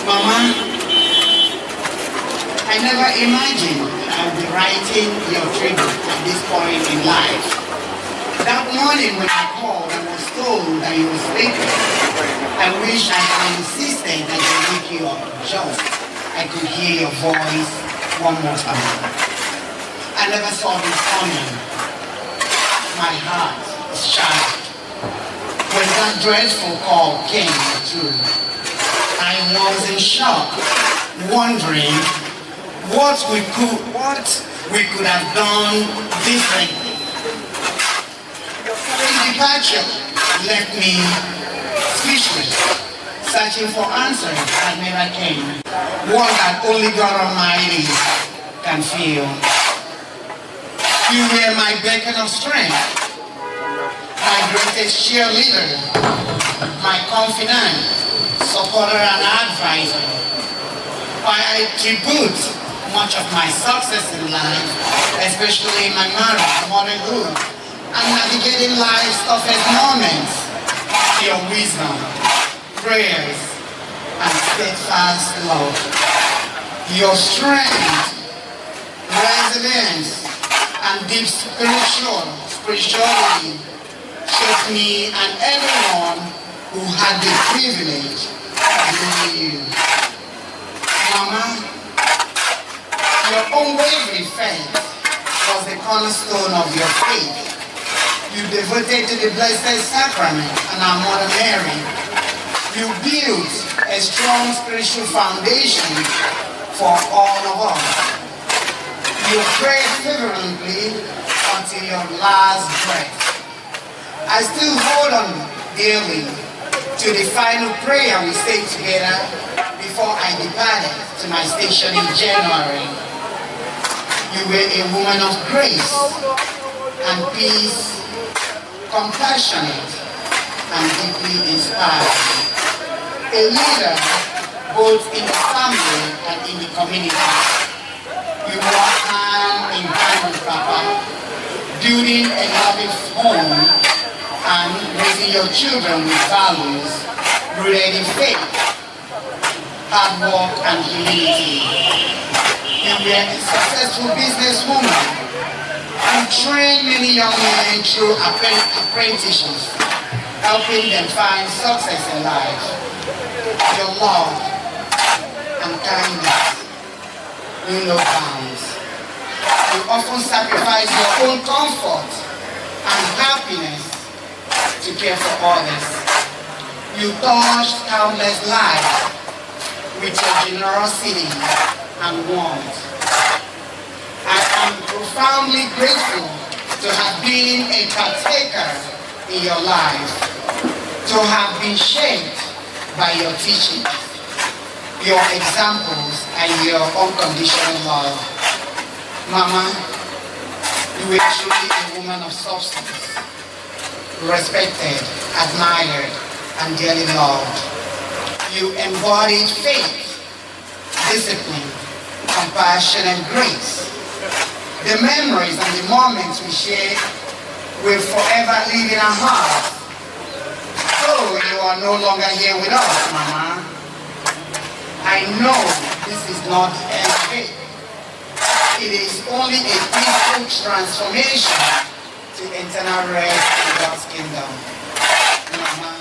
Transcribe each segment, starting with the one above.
Mama, I never imagined I would be writing your tribute at this point in life. That morning when I called and was told that you were sleeping, I wish I had insisted that you wake you up just I could hear your voice one more time. I never saw this coming. My heart is shattered. When that dreadful call came through, I was in shock, wondering what we could have done differently. His departure left me speechless, searching for answers that never came, one that only God Almighty can feel. You were my beacon of strength, my greatest cheerleader, my confidant, supporter and advisor. I attribute much of my success in life, especially in my marriage, motherhood, and navigating life's toughest moments, to your wisdom, prayers, and steadfast love. Your strength, resilience, and deep spirituality shaped me and everyone who had the privilege of knowing you. Mama, your unwavering faith was the cornerstone of your faith. You devoted to the Blessed Sacrament and our Mother Mary. You built a strong spiritual foundation for all of us. You prayed fervently until your last breath. I still hold on dearly to the final prayer we said together before I departed to my station in January. You were a woman of grace and peace, compassionate and deeply inspiring. A leader both in the family and in the community. You work hand in hand with Papa, building a loving home and raising your children with values rooted in faith, hard work and humility. You were a successful businesswoman. You trained many young men through apprenticeships, helping them find success in life. Your love and kindness knew no bounds. You often sacrifice your own comfort and happiness to care for others. You touched countless lives with your generosity and warmth. I am profoundly grateful to have been a partaker in your life, to have been shaped by your teachings, your examples, and your unconditional love. Mama, you were truly a woman of substance, respected, admired, and dearly loved. You embodied faith, discipline, compassion, and grace. The memories and the moments we shared will forever live in our hearts. Though you are no longer here with us, Mama, I know this is not the end of it. It is only a peaceful transformation to eternal rest in God's kingdom. Mama,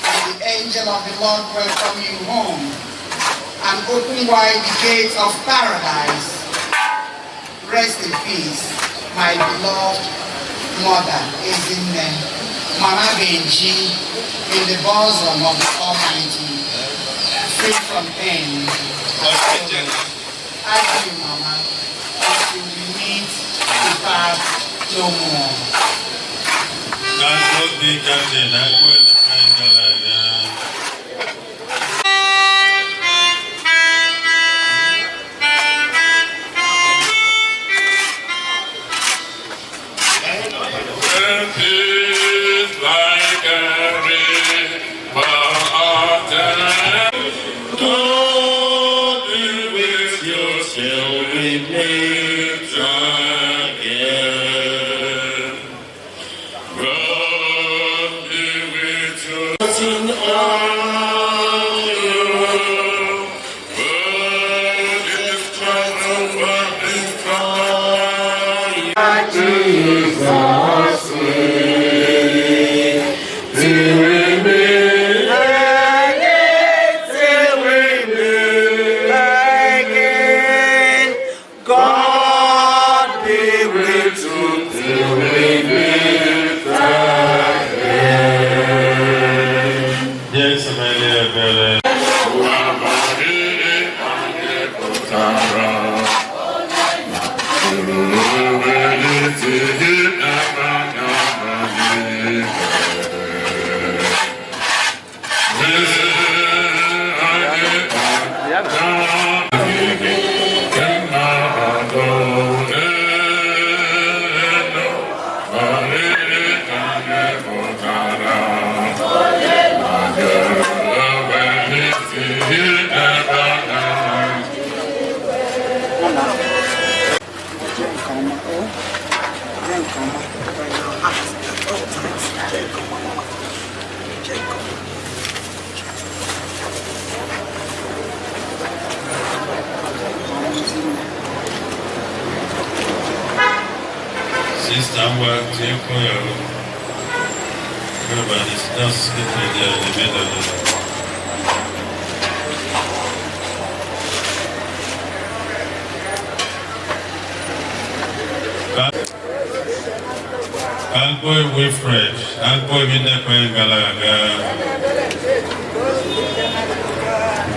may the angel of the Lord welcome you home and open wide the gates of paradise. Rest in peace, my beloved mother, Ezinne, Mama Benji, in the bosom of the Almighty, free from pain. I do, Mama, until we meet to part no more. God be with Sister work to you. Everybody's just sitting there in the middle of the Alboy Wilfred, Alboy Vindakoy Galaga.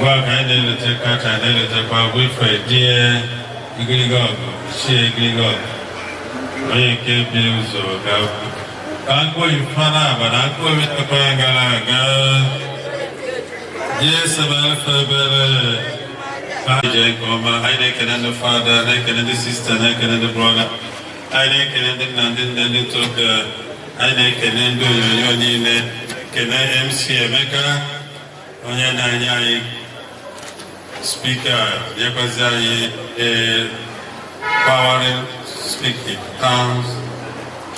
Work I did the cat, I did the Wilfred, dear Igrigo, she Igrigo. I can't be so good. Alboy Fana, but Alboy Vindakoy Galaga. Yes, I'm a I can the father, I can the sister, I can the brother. I can the talk. I can do your name. Can I MC America? Onyanai speaker, Yakazai, power speaking tongues,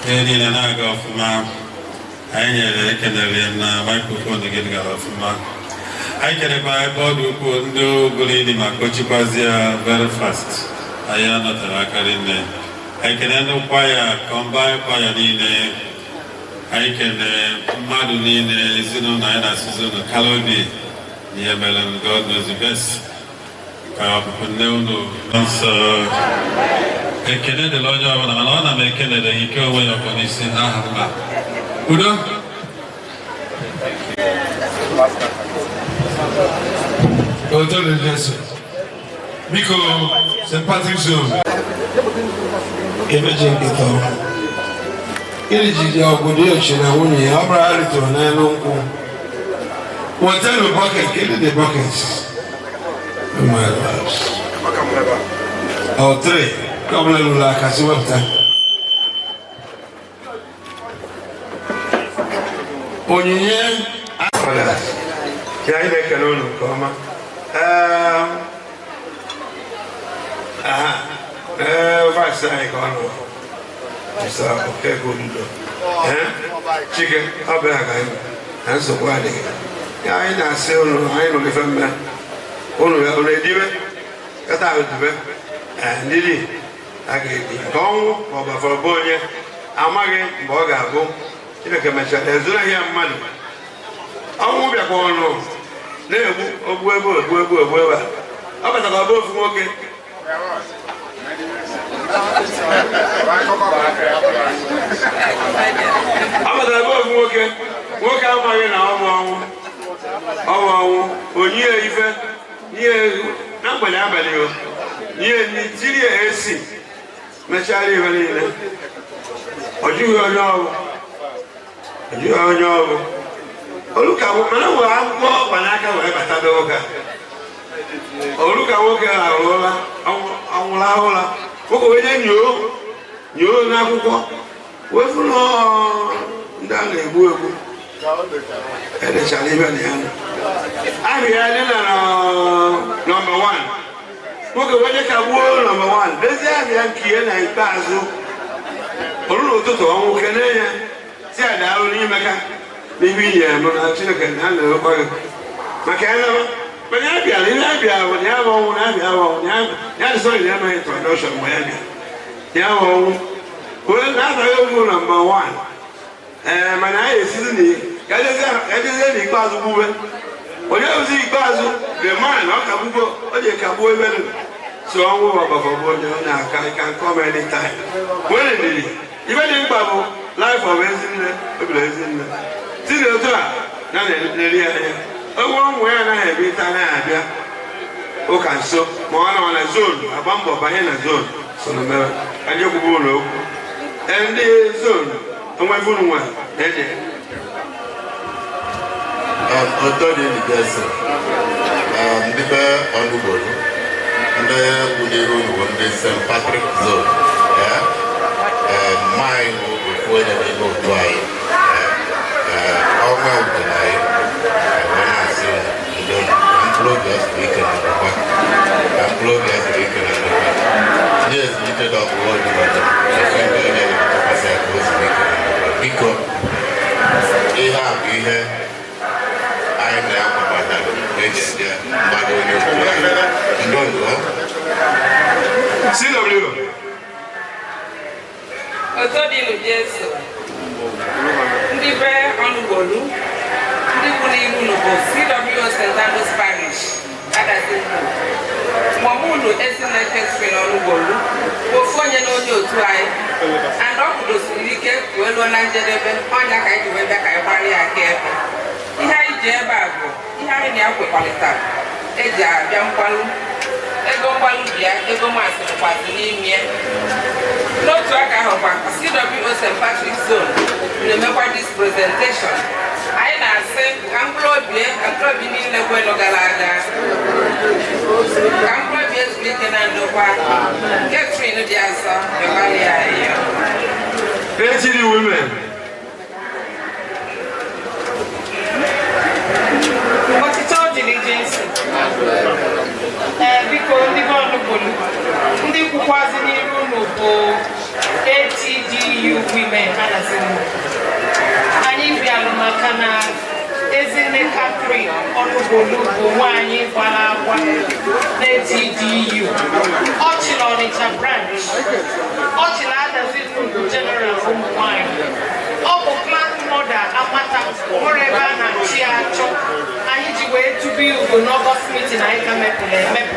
any and I go for ma. I can the microphone to get off ma. I can buy a body who do believe in my coachipazia very fast. I am not a record. I can end up combine fire in I can Madulin, Ezinne Nina season of Calobi, near Melon, God knows the best. So, I can end the lawyer of an alona making it, he go away upon his sin. Udo? Because St. Patrick's Zone. Imagine it all. It is your good action. I want you to have to know. What time of bucket? Get in the buckets. Oh my gosh. Oh, three. Come on, like I said. On your year, I make a loan, comma. Vice Icon. Okay, good. Chicken, how bad and so why I say, I don't remember. Only already, cut out the bed, and did it. I get gone over for a boy. I'm again, Boga, you can mention there's no young money. I won't be a corner. Never, how about the above smoking? I'm above working. Work out my own. Oh, year even near number avenue. Near Nigeria AC. Machari Vanilla. Or you are no. You are no. Oh, look at what I'm more when I can have a tadoga. Oh, look at what I will. What when you know, what for no, darling, woo. And it's a living. I'm here, number one. What when you can woo number one. There's a Yankee and Bazu. Olu to o Kenya. See I only make maybe I'm not chicken and Makana. But I be a when you have one, that's all you have my introduction. Yeah, well, that's number one. My name is Ezinne. I just said the class of women. When you see Bazu, the man, not Kabuko, or the Kabu even. So I'm over for I can come anytime. When did he? Even in Babu, life of Ezinne. See the other, none of the one where I have been time. Oh, can so, more on a zone, a bumper by a zone. So, and you go and the zone, and my phone one. Anthony Nigasa, Niba Onugbolu, and the St. Patrick's Zone. Yeah, mine before the name of Dwyer. Just weekend and the back. And plug as a weekend and the back. Yes, you did up all the way. I think I did it because I was weekend and the back. Because he have here. I am there for my dad. They get there. But when you don't go. CW. Otodinu Jesu. Ndị be Onugbolu. Ndị bụ n'ihu n'ugbo CW St. Andrews Parish. Adazinu. Mọmụnụ Ezinne Catherine Onugbolu. Ofu onye na onye otu anyị. And ọ kwudosiri ike wee lụọ na njedebe ọnya ka anyị ji wee bịa ka anyị gbara ya aka ebe. Ihe anyị ji ebe a bụ ihe anyị na-akwekọrịtara. Eji abịa mkpalụ. Ego mgbalụ bịa, ego masị bụkwazi n'ime ya. N'otu aka ahụkwa, CW St. Patrick's Zone na-emekwa this presentation. Anyị na-asị ka mkpụrụ obi niile kwenu gara aga. Ka mkpụrụ obi ezuru ike na ndokwa. Catherine dị asọ, yọbara ya ayọ. HD women. Ọtụtụ diligensi. Biko ndị be Onugbolu, ndị kwukwazi n'iru unu bụ ATDU women Adazinu. Anyị bịalụ maka na Ezinne Catherine Onugbolu bụ nwaanyị gbara agwa na ATDU. Ọ chịrị Ọnịcha branch. Ọ chịrị Adazinu general ụmụ nwaanyị. Ọ bụ class mother amata nwere ebe a na-achị achọ. Anyị ji wee tụba ugo n'Ọgọst meeting anyị ka mepụrụ emepụ.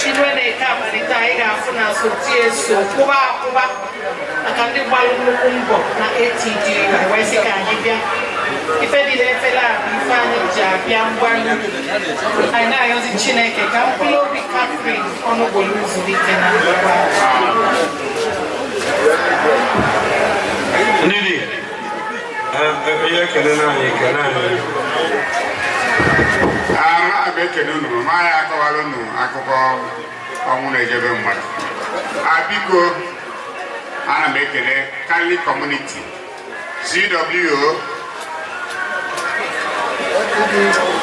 Iwe na-eke amalite anyị ga-afụ na soti eso kwụba akwụba maka ndị gbalụ nnukwu mbọ na ATDU wee sị ka anyị bịa. Ife dị na-efela bụ ife anyị ji abịa mgbalụ. Anyị na-ayọzi Chineke ka mkpụrụ obi Catherine Onugbolu zuru ike na ndokwa. Ndidi. Ihe ekele na anyị ekele anyị. Abịa ekele unu, ma ya akọwara unu akụkọ ọnwụ na-ejebe mmadụ. Biko, ana m ekele Catholic Community, CW,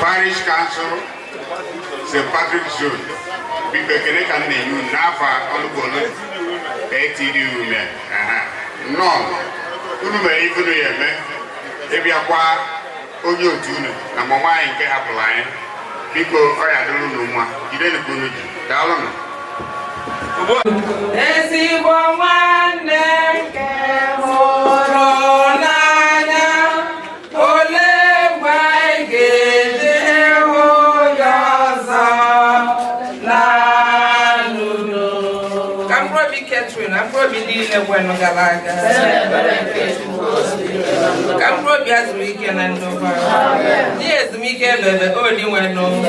Parish Council, St. Patrick's Zone. Biko ekele ka m na-enye unu n'afọ Onugbolu ATDU men. Nnọọ, unu mere ife unu ya eme, ịbịakwa onye otu unu na mama anyị nke hapụrụ anyị. Biko ọ ya dịrị unu mma, jide nke unu ji. Daalụ nụ. Ezigbo nwanne nke hụrụ n'anya, olee mgbe anyị ga-eji hụ ya ọzọ na ndụ? Ka mkpụrụ obi Catherine na mkpụrụ obi niile kwenu gara aga. Ka mkpụrụ obi azụrụ ike na ndokwa. Ndị ezumike ebebe odi nwenu.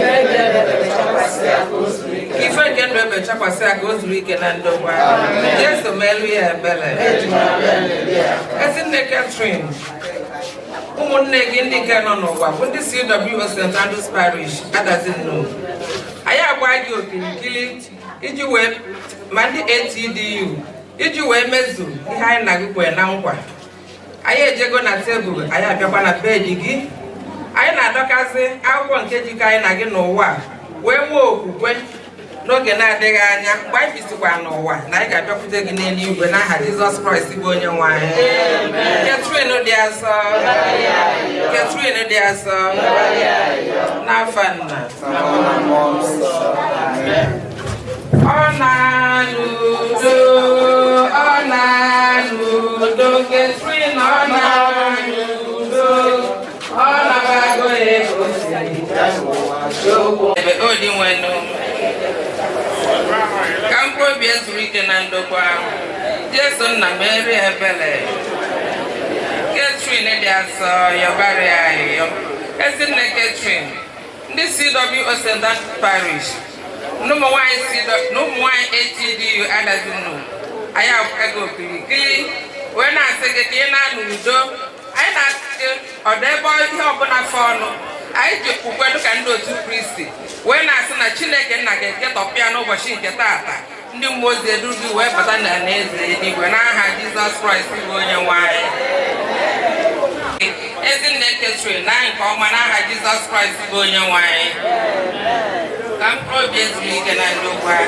Ife nke ndụ ebe chakwasị aka o zuru ike na ndokwa. Jesu melu ya ebele. Ezinne Catherine, ụmụnne gị ndị nke nọ n'ụwa bụ ndị CW St. Andrews Parish Adazinu. Anyị agba gị okirikiri iji wee ma ndị ATDU iji wee mezu ihe anyị na gị kwere na nkwa. Anyị ejego na tebụl, anyị abịakwa na bedi gị. Anyị na-adọkazi akwụkwọ nke jikọ anyị na gị n'ụwa wee nwee okwukwe n'oge na-adịghị anya mgbe anyị bisikwa n'ụwa na anyị ga-abịakwute gị n'eluigwe n'aha Jizọs Kraịst bụ onye nwe anyị. Catherine dị asọ, Catherine dị asọ, n'afọ nna. Ọ na-anụdo, ọ na-anụdo, Catherine ọ na-anụdo, ọ na-abago egosi ebe o dị nwenu. Ka mkpụrụ obi ezuru ike na ndokwa. Jesu nna mere ebele. Catherine dị asọ, yọbara ya ayọ. Ezinne Catherine, ndị CW St. Andrews Parish, n'ụmụ nwanyị ATDU Adazinu. Anyị agwago okirikiri wee na-asị gị ka ị na-anụ udo. Anyị na-asị gị ọdụ ebe ihe ọbụla fọ ọnụ. Anyị ji kwukwedu ka ndị otu Kristi wee na-asị na Chineke nna ga-eketọpịa n'ụbọchị nke taata. Ndị mmụọ ozi eduzi wee bata na eze eluigwe n'aha Jizọs Kraịst bụ onye nwe anyị. Ezinne Catherine na nke ọma n'aha Jizọs Kraịst bụ onye nwe anyị. Come progress me can I do why.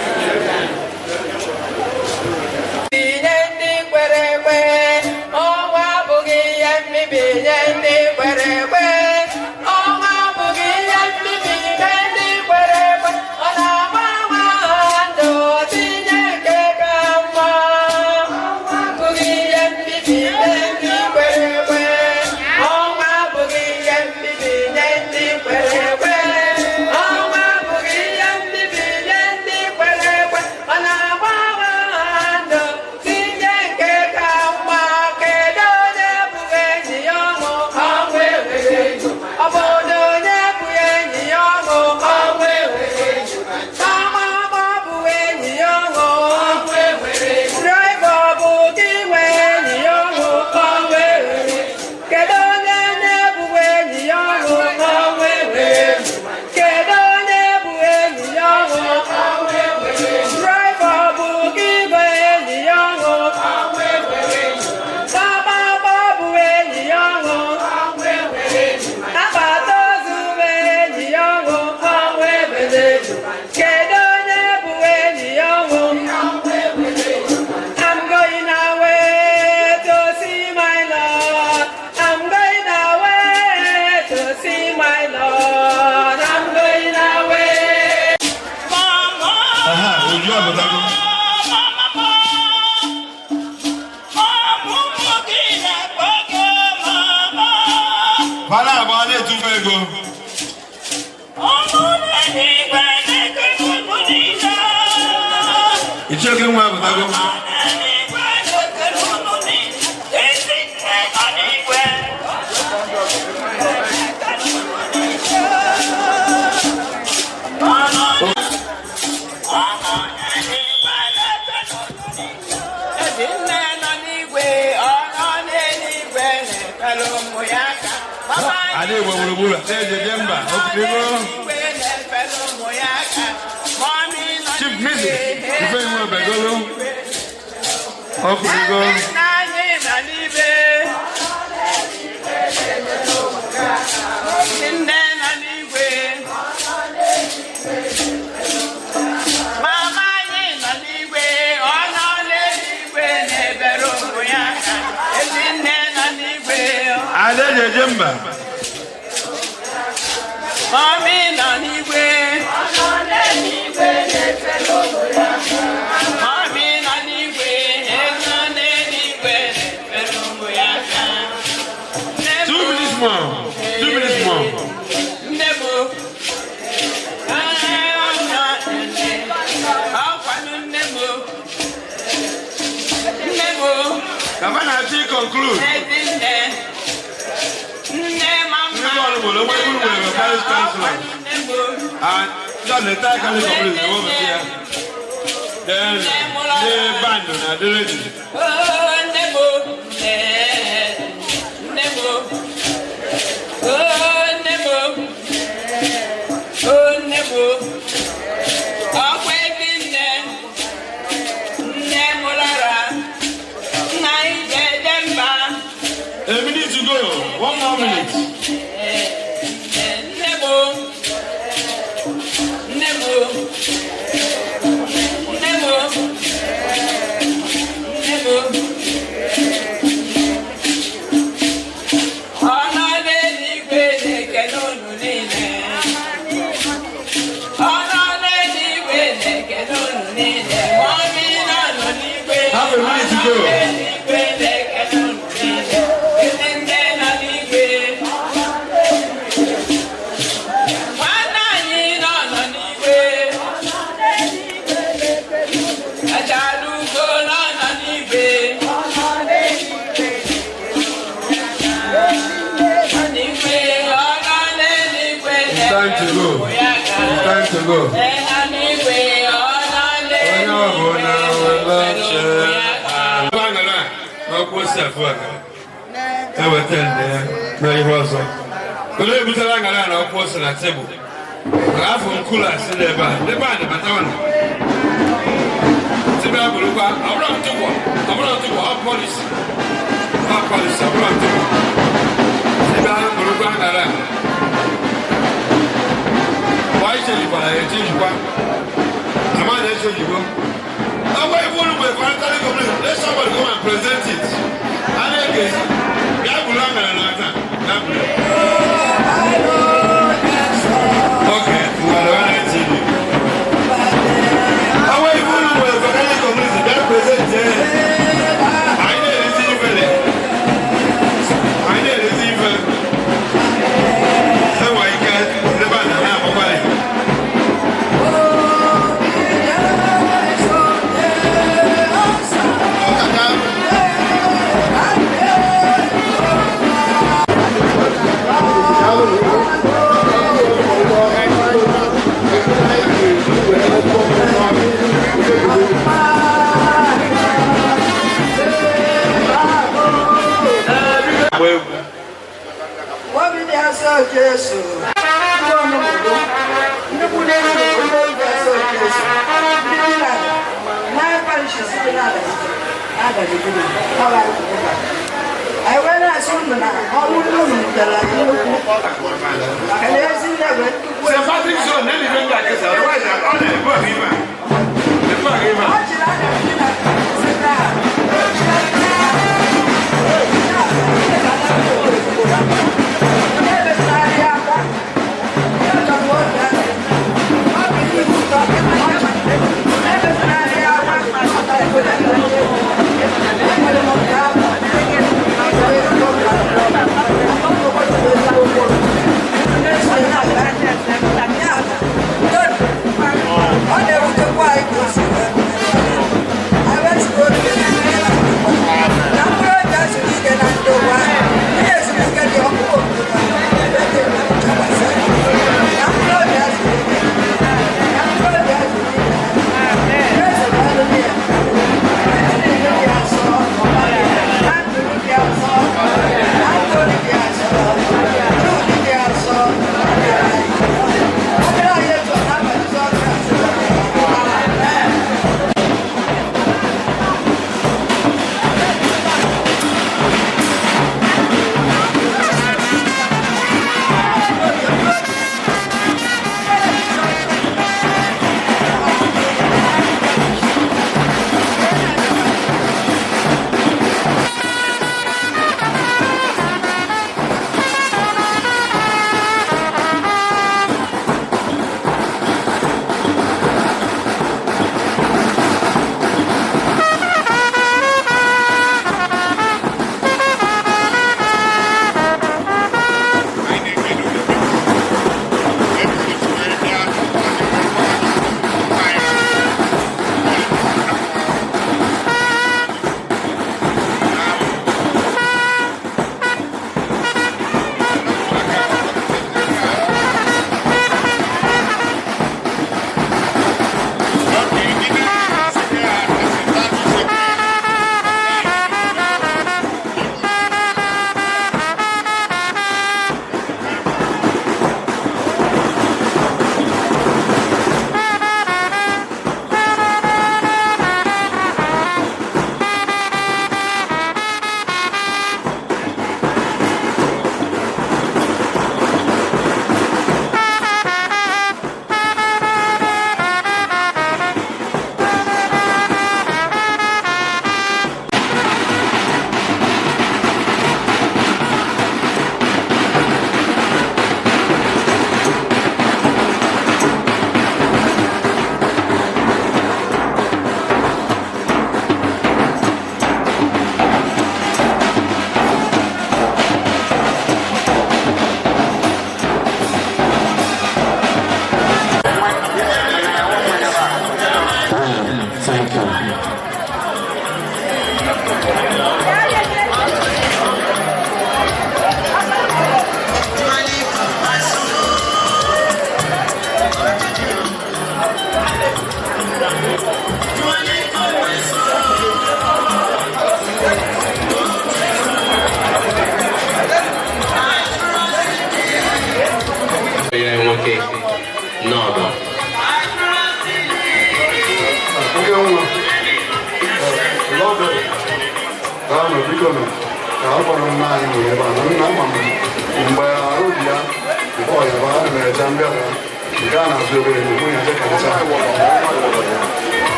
Chief Music, you very well, Begolo. Up we go. Adeje Jemba. Mami nanigwe. Mami nanigwe. Nanigwe. 2 minutes more. 2 minutes more. Nebo. Kavana she conclude. Paris Council. And John the Tiger is over here. Then the band on the ready. A minute to go. 1 more minute. Half a minute to go. Time to go. It's time to go. Why should you buy a egwu. Obi dị asọ Jesu. Ndị ọnụmụdụ. Ndị bụ n'elu obodo obi asọ Jesu. Ndị dị n'ala. Na-akpalishi site n'ala. Na-agajigido. Ọla ụkwụ. Anyị wee na-asị unu na ọnwụ ndị unu mụtara nnukwu. Maka na ezi ndị egbe nnukwu. St. Patrick's Day na ndị ndị akịsa. Otherwise, ọ na-ebu ọhụ ime. Ebu ọhụ ime. Ọ jiri anya ndị na-asị na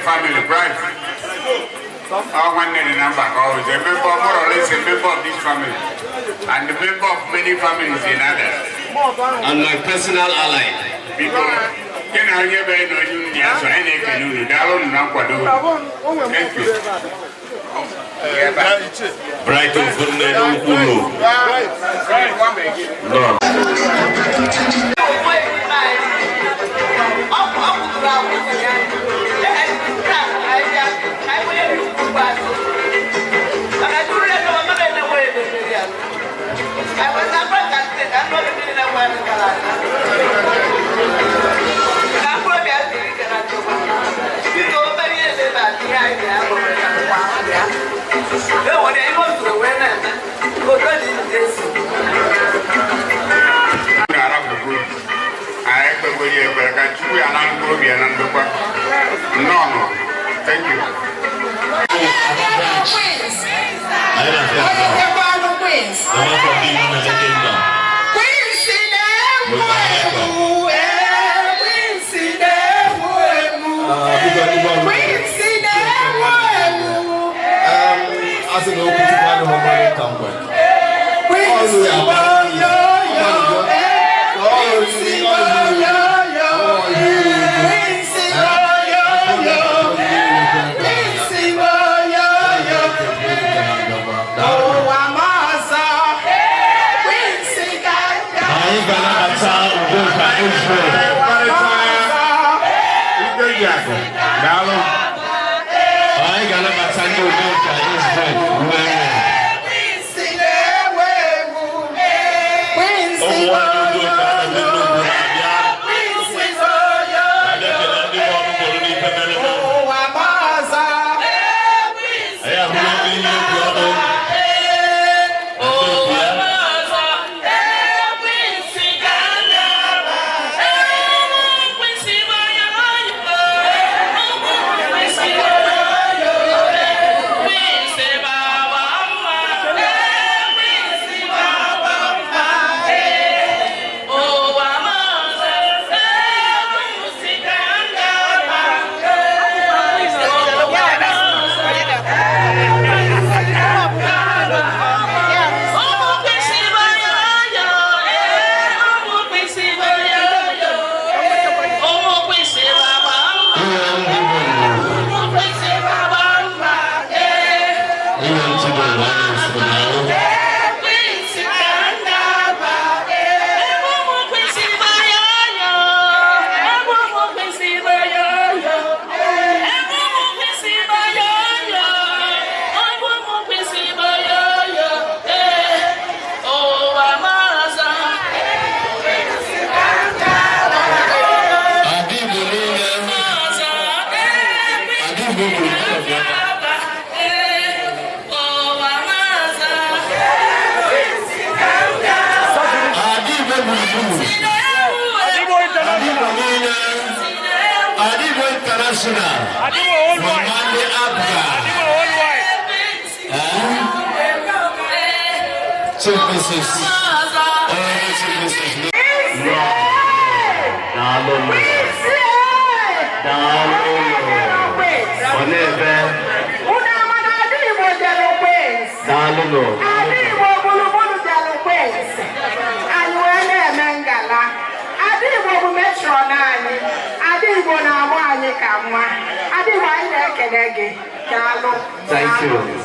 family, right? One name number, always a member, more or less a member of this family, and a member of many families in others. And my personal ally. Because can I hear very no union, so I can do that. Thank you. Brighton Funne Ukulu. No. Thank you.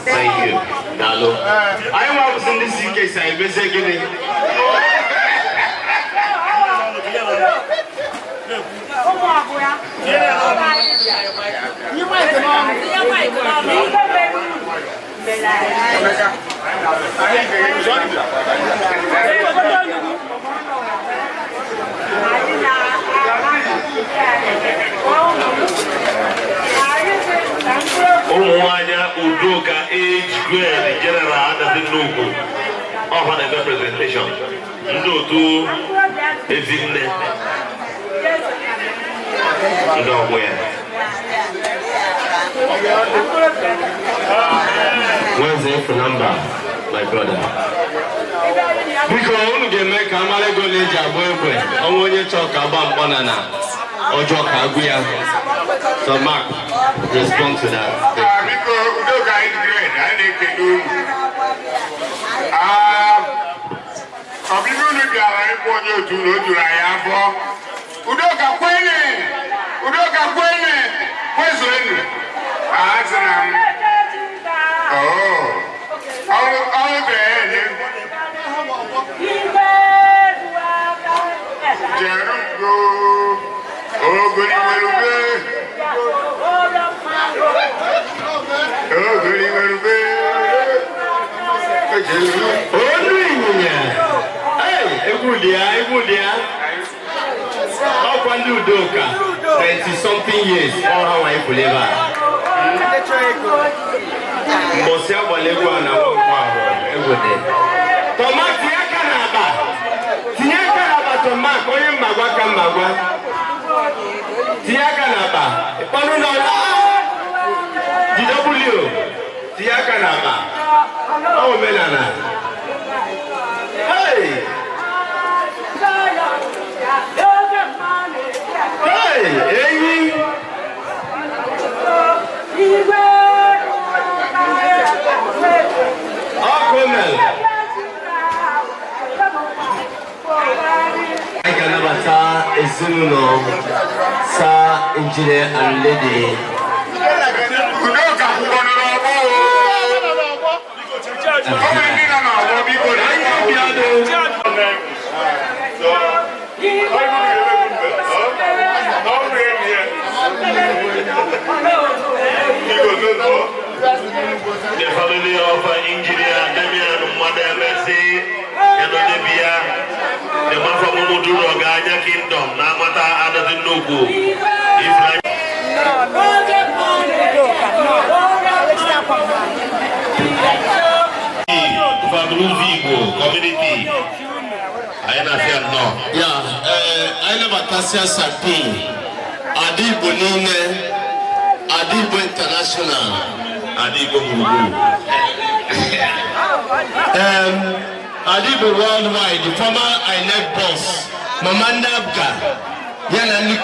Thank you. Nalo. I was in this case, I was again. Umwanya Udoka age grade general under the logo of an representation. Ndoto Ezinne. Where's the F number, my brother? Because only get make Amale go leja boy. I want you talk about banana or joke aguya. So Mark, respond to that. Because Udoka is great. I need to do. People look at our report to know to Ayafo. Udoka Kwene. Where's Len? Something years, all how I believe. Mosia Bolegua na Wampa every day. Tomat Tiakanaba. Tiakanaba Tomat, Koyam Magwaka Magwa. Tiakanaba. Panunola. DW. Tiakanaba. Oh, Melana. Hey! Hey! Hey! Ezinne sa engineer and lady. The family of engineer Damian Madamesi and Olivia, the man from Muduro Ganya Kingdom, Namata Adadinoku. Community. I understand no. Yeah, I never Tasia Sapi, Adibo Nine, Adibo International, Adibo Mugu. Adibo Worldwide, the former INEC boss, Mamanda Abga, Yanani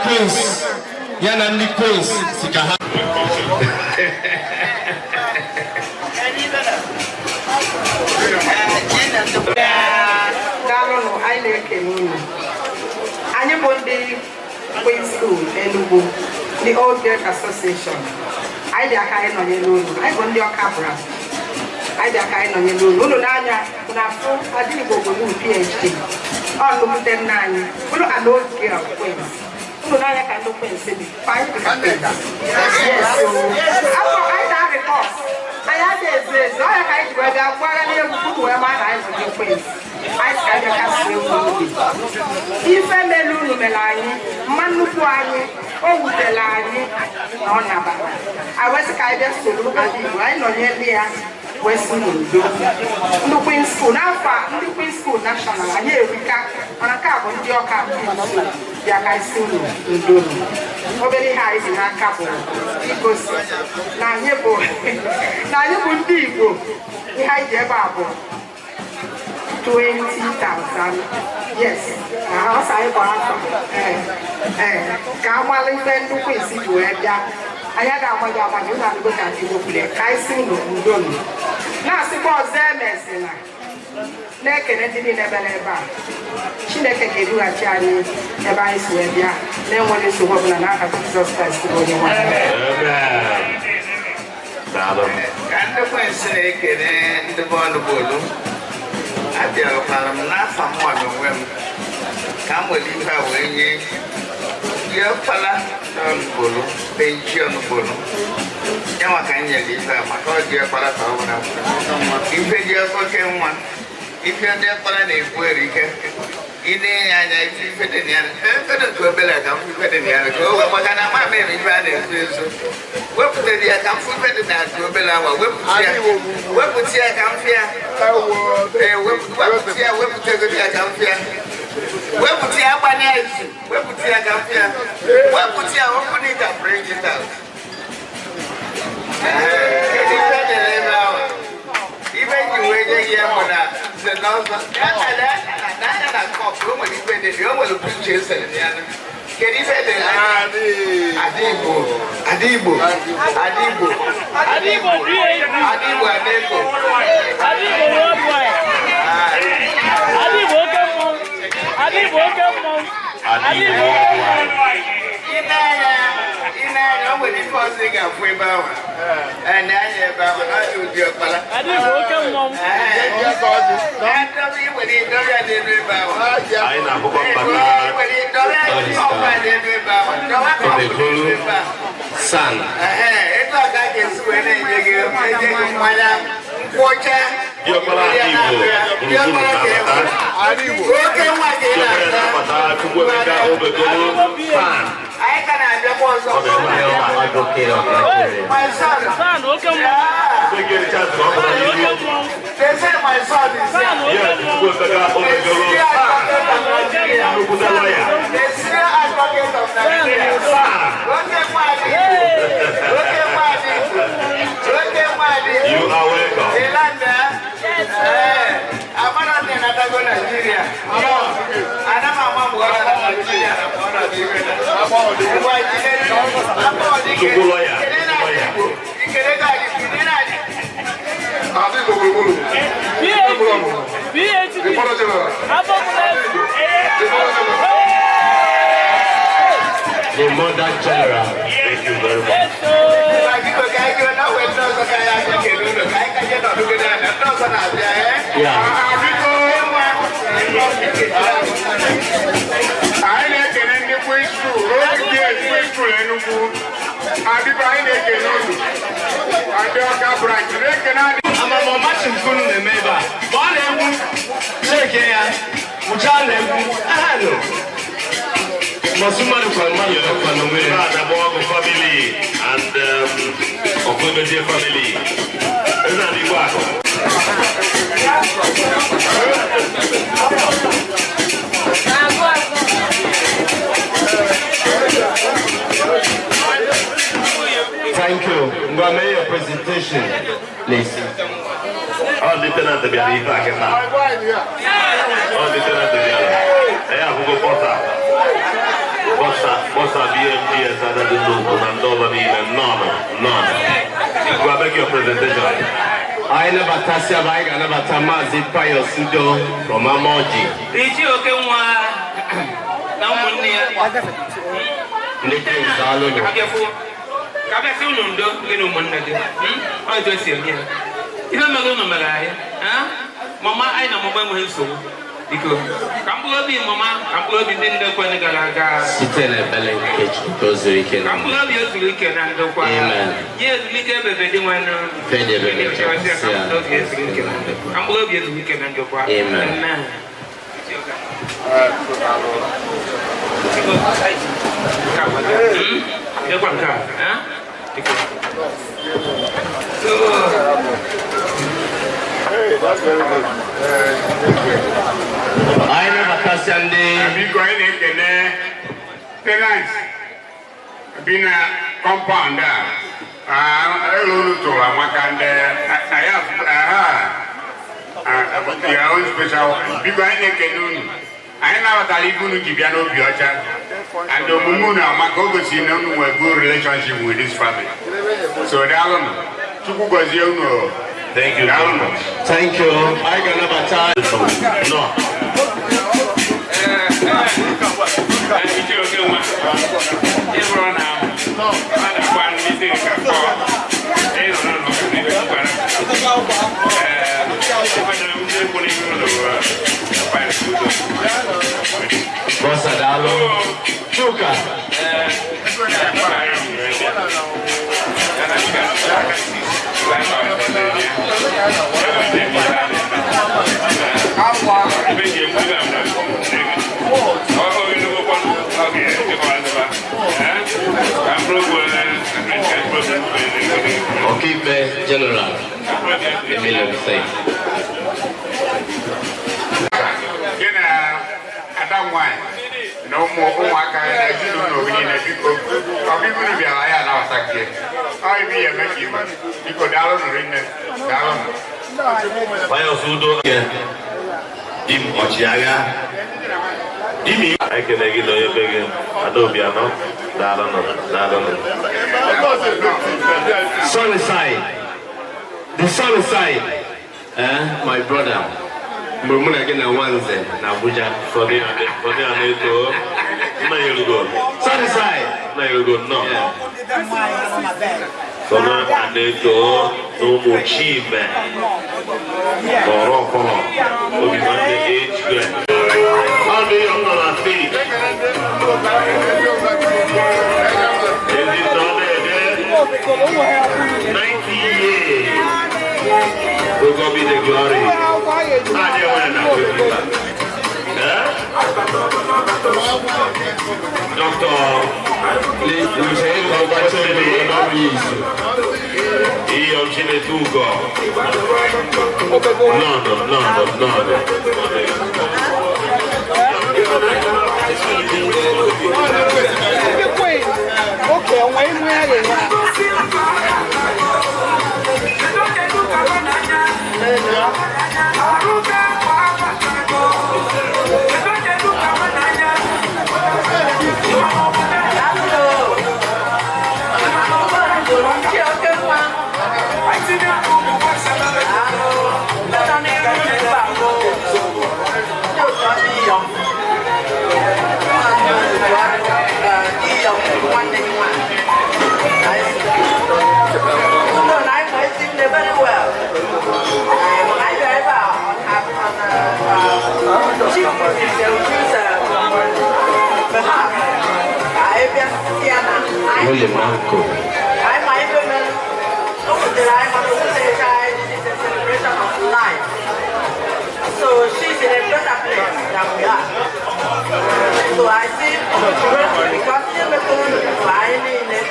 Queens, Sikaha. Queen School, Enugu, the Old Girl Association. I did a kind on your I won your cabra. I did a kind on your loan. Nanya, I didn't go to PhD. On look at them 9. An old girl, Queens. Nanya can look and say 5 different. Yes, so I have a course. I had this, I had to wear that one and you put where my eyes on your face. I said, I can't see you. If I may lose the line, Manuquani, oh, the line, no, never. I was kind of so look at you. I know here, Western the Queen School, now far, the Queen School National, and here we come on a cab on your campaign. They are guys soon in Dono. Very high in our couple because now you go, now you would be go. We hide your Bible. 20,000. Yes. I was I bought come while in bed to Queen City. I had a mother when you have to go to the I see no Dono. Now, suppose them as naked and didn't ever. She never gave you a charity, never is where they are. Then one is to work on another Jesus Christ to go to one. And the question in the Bonnebolo, I tell you, not someone of women. Come with you, when you your fella on Bolo, pension Bolo. Yamakan, you live, my God, dear father. If you are fucking one, if you are there for an inquiry, in the end, I fit in the end, go better, come fit in the end, go, what can I make me rather? What put the air come for better than go better? What put the air come here? What put the air come here? Where put your banana? Where put your campia? Where put your open it and bring it out? Even you wait here for that. The nose of that cough, you will depend if you will preach and can you say that? Adibo, Adibo, Adibo, Adibo, Adibo, Adibo, Adibo, Adibo, bossing a free bow. And I have a your pala. I didn't look at mom. And we will eat the bow. I know Son. It's like I can swim in the game. You're going I can have your boss of my son. to get a chance to They say my son is here. yes, with the guy over the road. Look at the lawyer. They see advocate of Nigeria. Look at money. You are welcome. I'm not in Nigeria. No, I'm not Nigeria. Look lawyer. The Mother General. Thank you very much. Family and Okomeje family. Thank you. I'm going to make your presentation, please. Oh, Lieutenant the Biali back now. Oh, Lieutenant the Biali. Yeah, who go Bossa BMGS and the Nuku and Dovan none. Go make your presentation. I never touch a bag, I never tamazi payo sudo from Amoji. Did you okay? Now, one year. Kabe unundo ngeno monnade o to se mi ina mago no mara ha mama ai na mama mo henso diko kambulo bi mama kambulo bi ndinde ko ne galaga sitele belen kechi to zurike na kambulo bi zurike na ndo kwa ye zurike bebe de wano fede bebe kambulo bi zurike na ndo kwa amen ya kwa ka ha Hey, that's very good. I never touch and be going in tenants. Been a compound. I don't know what I have your own special. Be going in I never tell you to give you no future. And the Mumuna Makogosi known a good relationship with his family. So, Dallon, Chukugoziano. Thank you very much. Thank you. I got never time. No. Bossa Dalo. Chuka. Okay, General. Emilio say. No more I don't know we need a people. I'm even to be a liar now. I be a making because down ring down. Why also do Dim Ochiaga? Dimi, I can again know your big Adobe. Sunny side. The sunny side. My brother. Murmuna again na Wanze na Abuja for the No, you go. Satisfied? No, you go. No. So now I need to achieve. Toroko. Obi man the age grade. How do you gonna feel? Is it done there? 90 years. To God be the glory. I didn't want to Doctor, You say io ce ne tugo. No. Okay, why am I very well. I drive out on cheap so she's in a better place than we are. So I see because you're flying in it.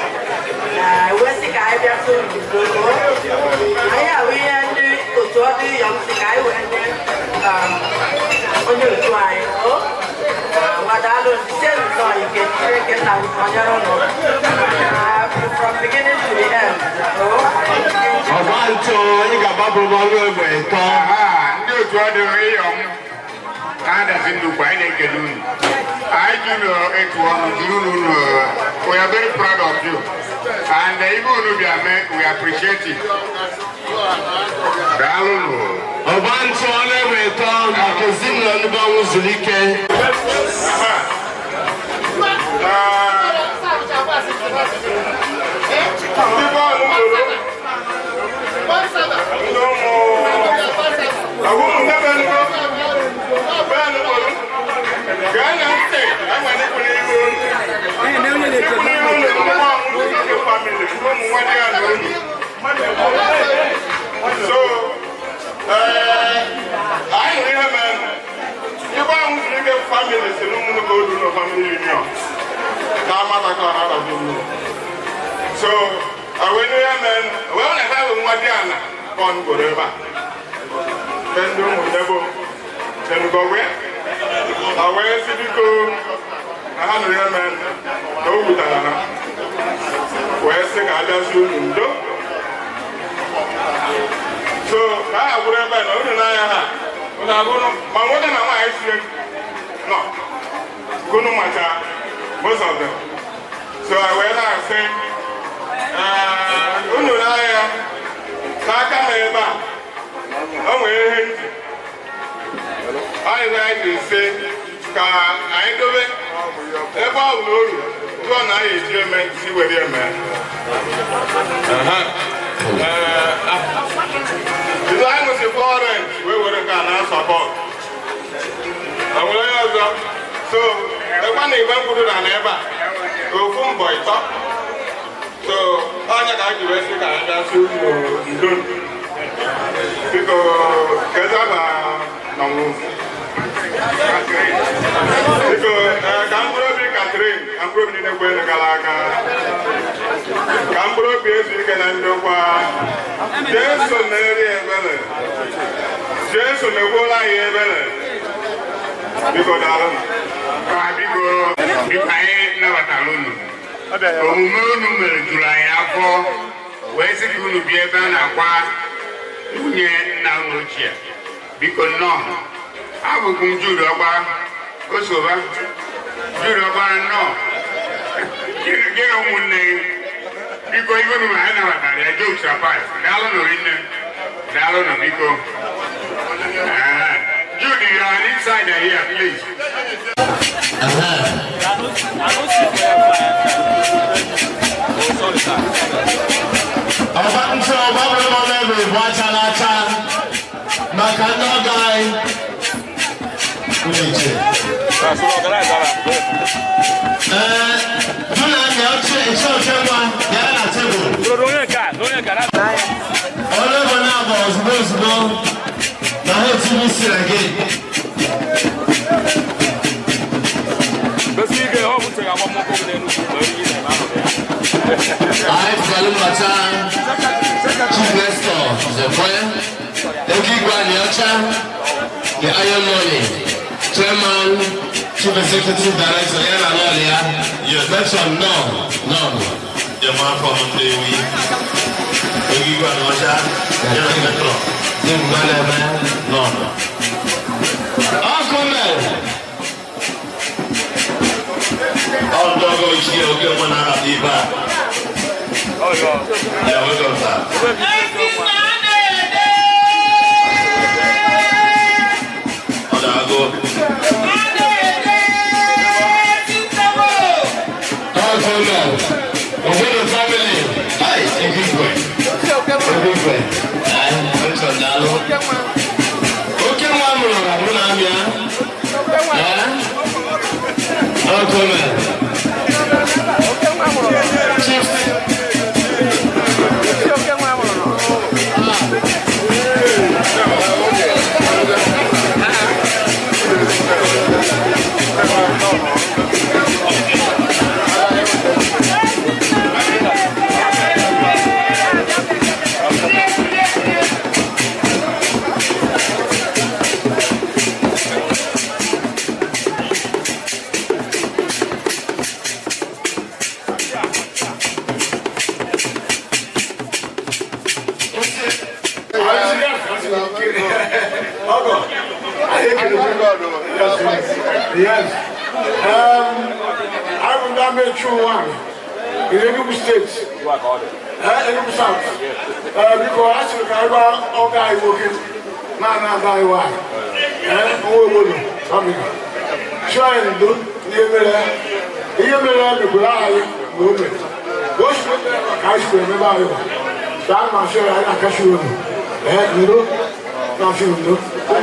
Where's the guy that's so good? We are doing the young guy when on your flying. What I don't tell you can get out on your own. From beginning to the end. I want to got bubble with to the rayon, and as in the Biden Canoon. I do know it was we are very proud of you. And even if you are met, we appreciate it. I want to honor with Tom, I can sing on the bones to the king. So, I remember you want to get families, you don't go to the family union. So, I went there, well, I have one Diana on whatever. Then do never, then go where? I went to go. I had a man, no with Anna. Where's the Gadasu? So, I would have been only when I go, my mother and my accident. No, go no matter, most of them. So I went and said, Ununaya, Saka Meba, I like to say, I do it. Ever will go on. I see where you're man. The line was important. We would have gone support. So, the one even put it on ever. Go from boy top. So, I got the rest of the guys who don't. Because Catherine, I'm probably in the way of Galaga. I'm probably in the way. Jason, Jason, the whole idea. Because I never alone. Omume July afọ wee sị ka unu bi ebe a na-akwa nwunye nna unu ochie biko nnọọ abụkwu m Jude Ọkpara Osoba Jude Ọkpara nnọọ gị na ụmụnne gị biko ibe unu ha nabatara ya jokes apart daalụ n'orinne daalụ na biko Jude, you are inside here, please. The Iron Money, Chairman, Chief Executive Director, Yana Lolia. Yes. Mention no. The man from Dewi. You go and watch out. Yana Metro. No. Uncle Mel. All dog is here. Okay, one out of the bar. Yeah, welcome, sir. Yes. I will not make sure one in Enugu State, Enugu South, because actually I was all guy working, man and guy one, and we coming. Shine do near me, the Bulai movement. Wash me, I should remember you. That man sure I can show you. And you know, not you know. I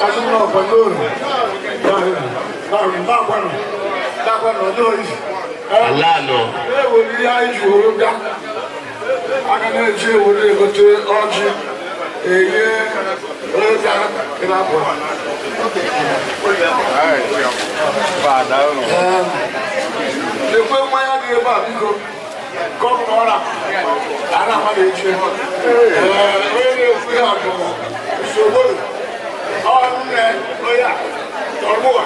don't know if I know. That one, Alano. They will be eyes you. I can hear you with a good orgy. A year, in our one. The way my idea about you come on up. I don't want to change. Really, we are so good. Oh, yeah. Torboa.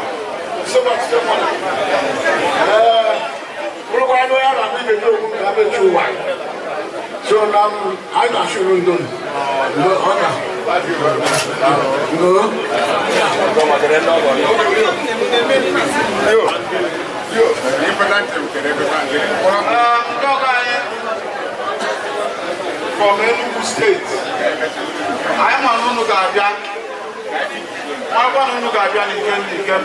So much the money. So now I'm not sure you do. No, from Enugu State. I am an Onugbolu. I want to look at you again.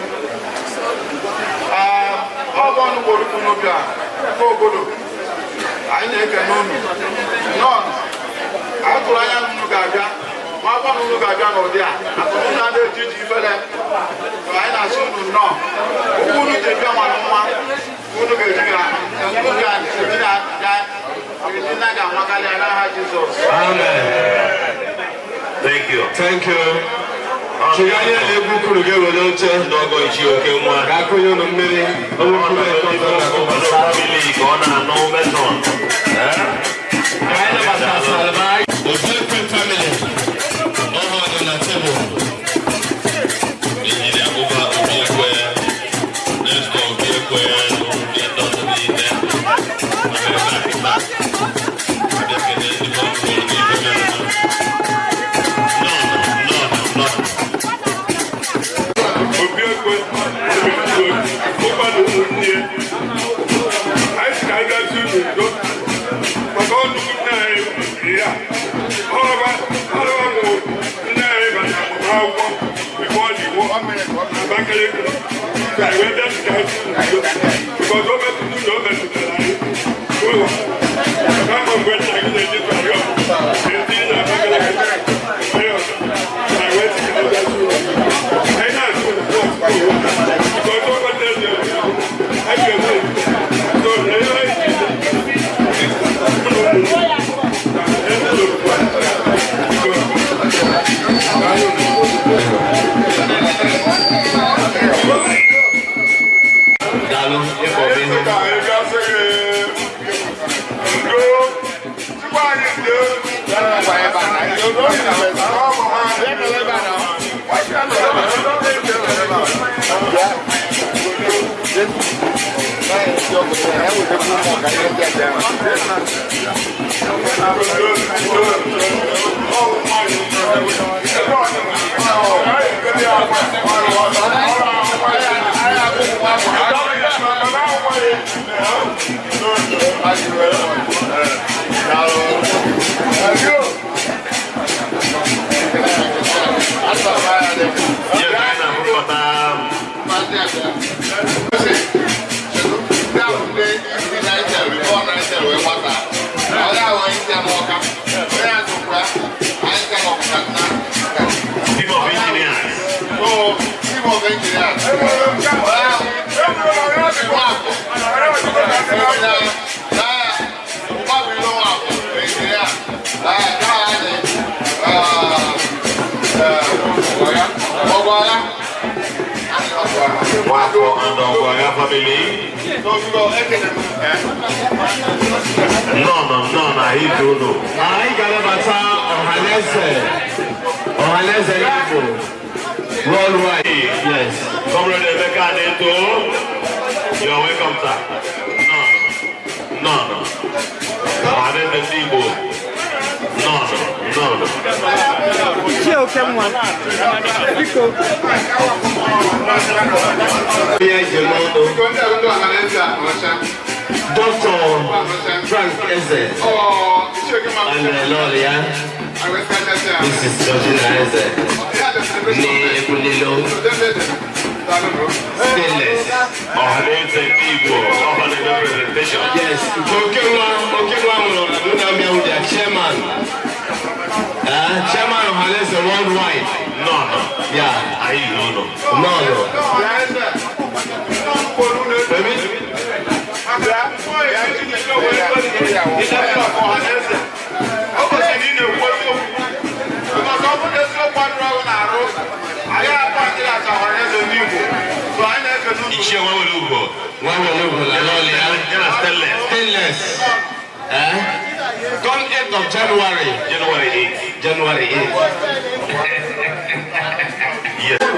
I want to go to Nubia. I need a none. I told I am Nugaga. I want to look at you over there. I don't know the duty for that. So I don't know. Who would take your one? Who would get Thank you. Thank you. Chiganya lebu kuru ge wele oche Ndogo ichi oke mwa. Gako yo no mmiri. Owo kuru e koto na ko basa. Family ko na no meton. Kaina basa salma. The Philippine family. Oho no na table. Injili abuba ubiekwe. Nesto ubiekwe. Ubiendo tubinde. Hey, Come 8th of January 8th. Yes.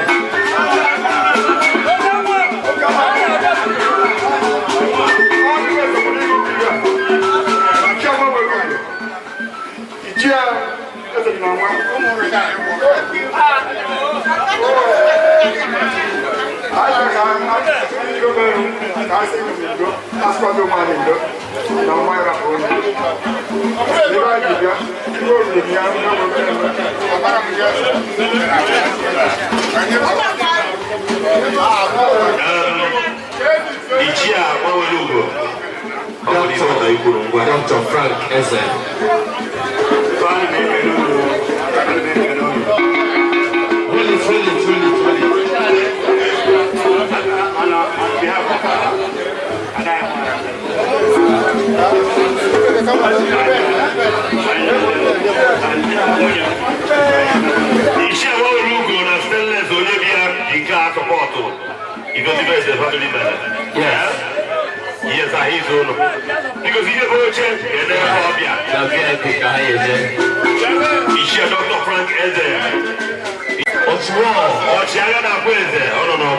Dr. Frank Ezinne. Yes, I hear so. Because he never changed. He never come here. He's Dr. Frank Ezinne. What's wrong? What's your other place? Oh no,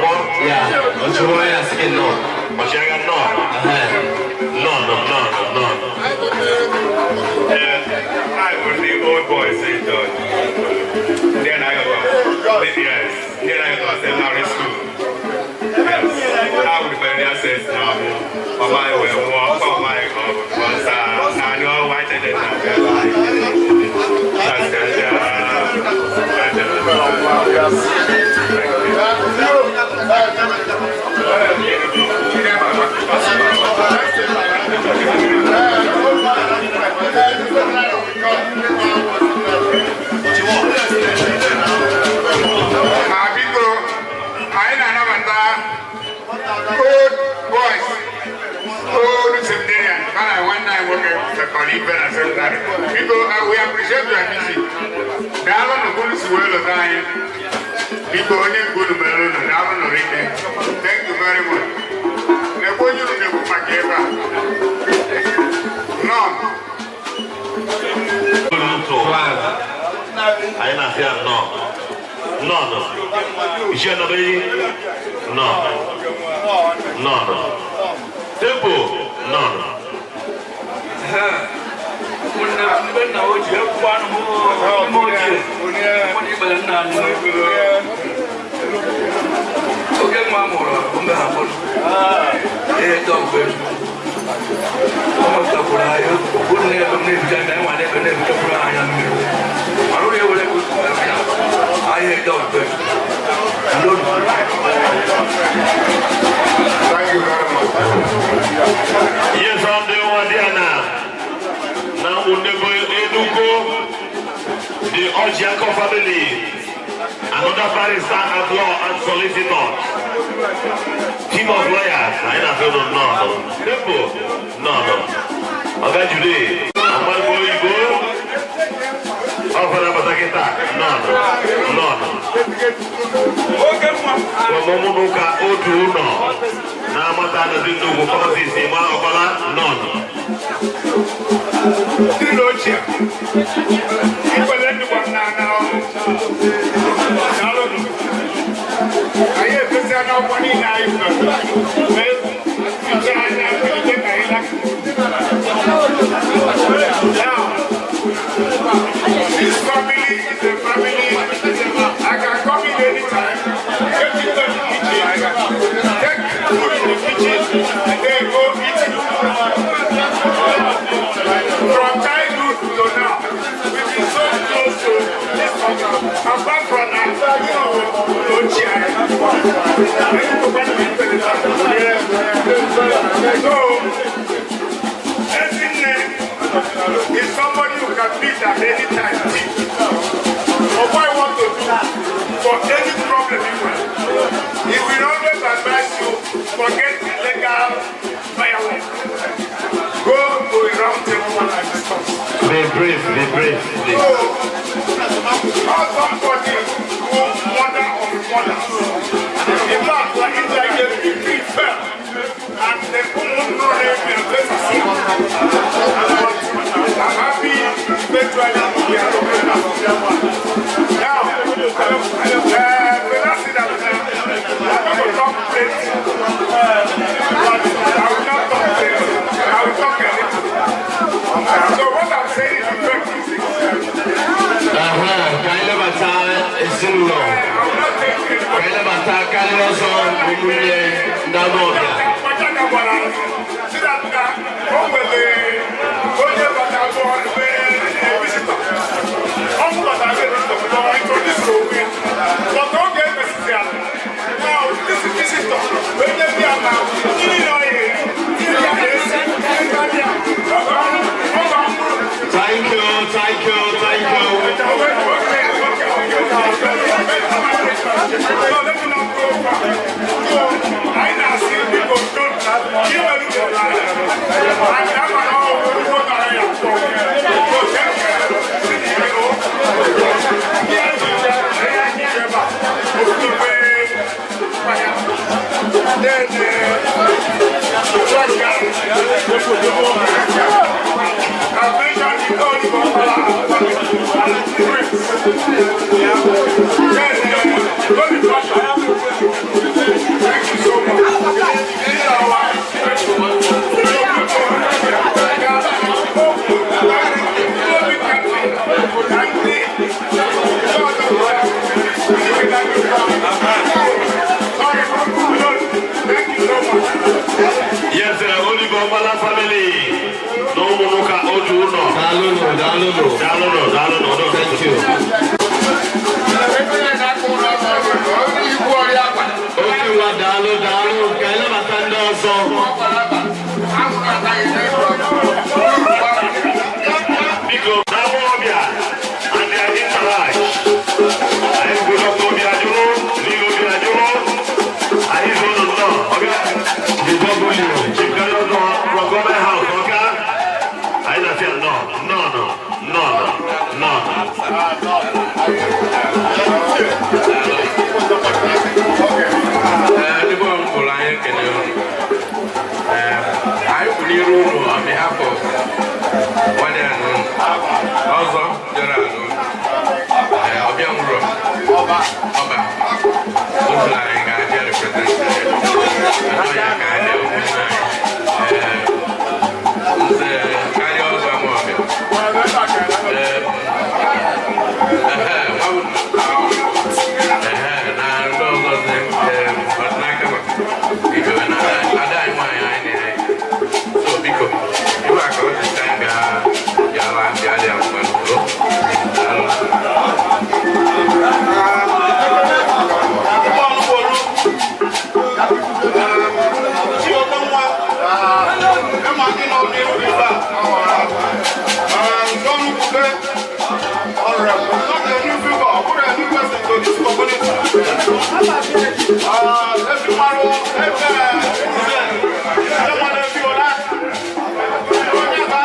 yeah. What's wrong? I say no. What's your other no? No. I was the old boy St. George. Then I got seminary school. I would be access now. For my way, for my because I know why they did we appreciate your visit. Dialogue no good is well of time. People only good to Melon and Alan Orike. Thank you very much. Never you never Makeva. None. I am not here, no. Is she not ready? No. Tempo? No. Yes, I'm the one there now. Now we'll never educo the Ojiako family, another barrister at law and solicitor, team of lawyers. I ain't afraid of no. Okay, today, I'm going to go. Offer up a attack. No. Momunuka Otuno. Namata doesn't know what policies in Malabala. None. Trilogia. People let the one now. I have to say no money now. This family is a family. I can come in anytime. Get into the kitchen. Take food in the kitchen and then go eat it. From childhood to now, we've been so close to this program. Apart from that, no chair. So, Ezinne is somebody who can meet at any time. Or what I want to do for any problem you have. He will always advise you, forget illegal fireworks. Go to a round table and discuss. Be brief, please. So, or somebody who mother of mothers. In fact, it's like a big fell. And the woman know them in a place to see. I'm happy eventually we are looking at them. Now, when I see that, I'm not going to talk plenty. But I will not talk plenty. I will talk a little. So what I'm saying is effective. Kaila bata esinulo. Kaila bata kaliloso umuye ndamoda. Thank you. Yes, only Bambala family. No Monuka Ojuno. Dalono. Thank you. Dalo. Kaila Matanda also. Because Namobia and they are interact. I am good of Nobia Juno, Nilobia Juno. I don't know. Okay. The double you. From government house, okay? I said no. honorable, not a new figure, or a new person to this community.